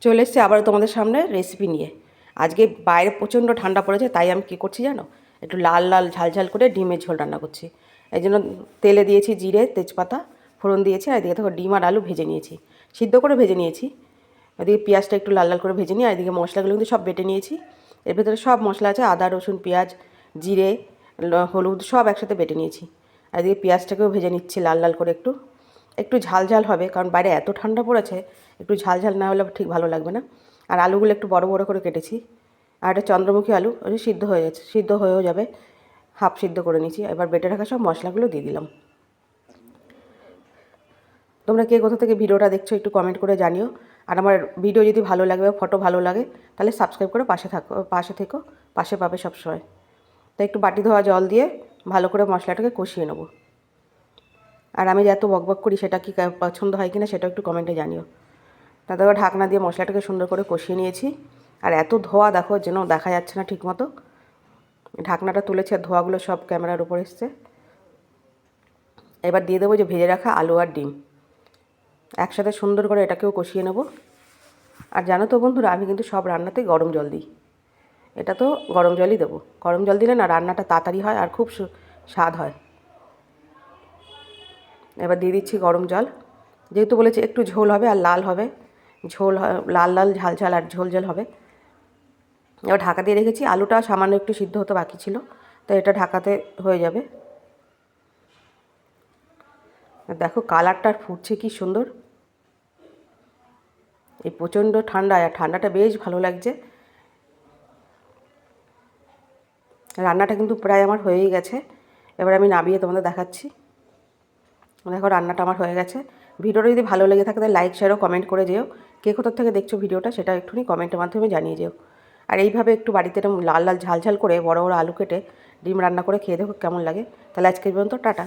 চলে এসেছি আবার তোমাদের সামনে রেসিপি নিয়ে। আজকে বাইরে প্রচণ্ড ঠান্ডা পড়েছে, তাই আমি কী করছি জানো, একটু লাল লাল ঝাল ঝাল করে ডিমের ঝোল রান্না করছি। এই জন্য তেলে দিয়েছি জিরে তেজপাতা ফোড়ন দিয়েছি, আর এদিকে দেখো ডিম আর আলু ভেজে নিয়েছি, সিদ্ধ করে ভেজে নিয়েছি। এদিকে পেঁয়াজটা একটু লাল লাল করে ভেজে নিই, আর এদিকে মশলাগুলো কিন্তু সব বেটে নিয়েছি। এর ভেতরে সব মশলা আছে, আদা রসুন পেঁয়াজ জিরে হলুদ সব একসাথে বেটে নিয়েছি। আর এদিকে পেঁয়াজটাকেও ভেজে নিচ্ছি লাল লাল করে, একটু একটু ঝাল ঝাল হবে, কারণ বাইরে এত ঠান্ডা পড়েছে, একটু ঝাল ঝাল না হলে ঠিক ভালো লাগবে না। আর আলুগুলো একটু বড় বড় করে কেটেছি, আর একটা চন্দ্রমুখী আলু ওই সিদ্ধ হয়ে গেছে, সিদ্ধ হয়েও যাবে, হাফ সিদ্ধ করে নিয়েছি। এবার বেটে রাখা সব মশলাগুলো দিয়ে দিলাম। তোমরা কে কোথা থেকে ভিডিওটা দেখছো একটু কমেন্ট করে জানিও। আর আমার ভিডিও যদি ভালো লাগে বা ফটো ভালো লাগে তাহলে সাবস্ক্রাইব করে পাশে থেকো, পাশে পাবে সবসময়। তাই একটু বাটি ধোয়া জল দিয়ে ভালো করে মশলাটাকে কষিয়ে নেবো। আর আমি যে এত বকবক করি সেটা কি পছন্দ হয় কিনা সেটা একটু কমেন্টে জানিও। তারপর ঢাকনা দিয়ে মশলাটাকে সুন্দর করে কষিয়ে নিয়েছি। আর এত ধোয়া দেখো, যেন দেখা যাচ্ছে না ঠিক মতো। ঢাকনাটা তুলেছে, আর ধোয়াগুলো সব ক্যামেরার উপর এসছে। এবার দিয়ে দেবো যে ভেজে রাখা আলু আর ডিম, একসাথে সুন্দর করে এটাকেও কষিয়ে নেব। আর জানো তো বন্ধুরা, আমি কিন্তু সব রান্নাতেই গরম জল দিই। এটা তো গরম জলই দেবো, গরম জল দিলে না রান্নাটা তাড়াতাড়ি হয় আর খুব স্বাদ হয়। এবার দিয়ে দিচ্ছি গরম জল, যেহেতু বলেছি একটু ঝোল হবে আর লাল হবে, ঝোল লাল লাল ঝাল ঝাল আর ঝোল ঝোল হবে। এবার ঢাকা দিয়ে রেখেছি, আলুটা সামান্য একটু সিদ্ধ হতে বাকি ছিল, তো এটা ঢাকাতে হয়ে যাবে। দেখো কালারটা ফুটছে কি সুন্দর। এই প্রচণ্ড ঠান্ডা, আর ঠান্ডাটা বেশ ভালো লাগছে। রান্নাটা কিন্তু প্রায় আমার হয়েই গেছে, এবার আমি নামিয়ে তোমাদের দেখাচ্ছি। দেখো রান্নাটা আমার হয়ে গেছে। ভিডিওটা যদি ভালো লেগে থাকে তাহলে লাইক শেয়ার ও কমেন্ট করে যেও। কে কোথা থেকে দেখছো ভিডিওটা সেটা একটুখানি কমেন্টের মাধ্যমে জানিয়ে যেও। আর এইভাবে একটু বাড়িতে এরকম লাল লাল ঝাল ঝাল করে বড় বড় আলু কেটে ডিম রান্না করে খেয়ে দেখো কেমন লাগে। তাহলে আজকের পর্যন্ত টাটা।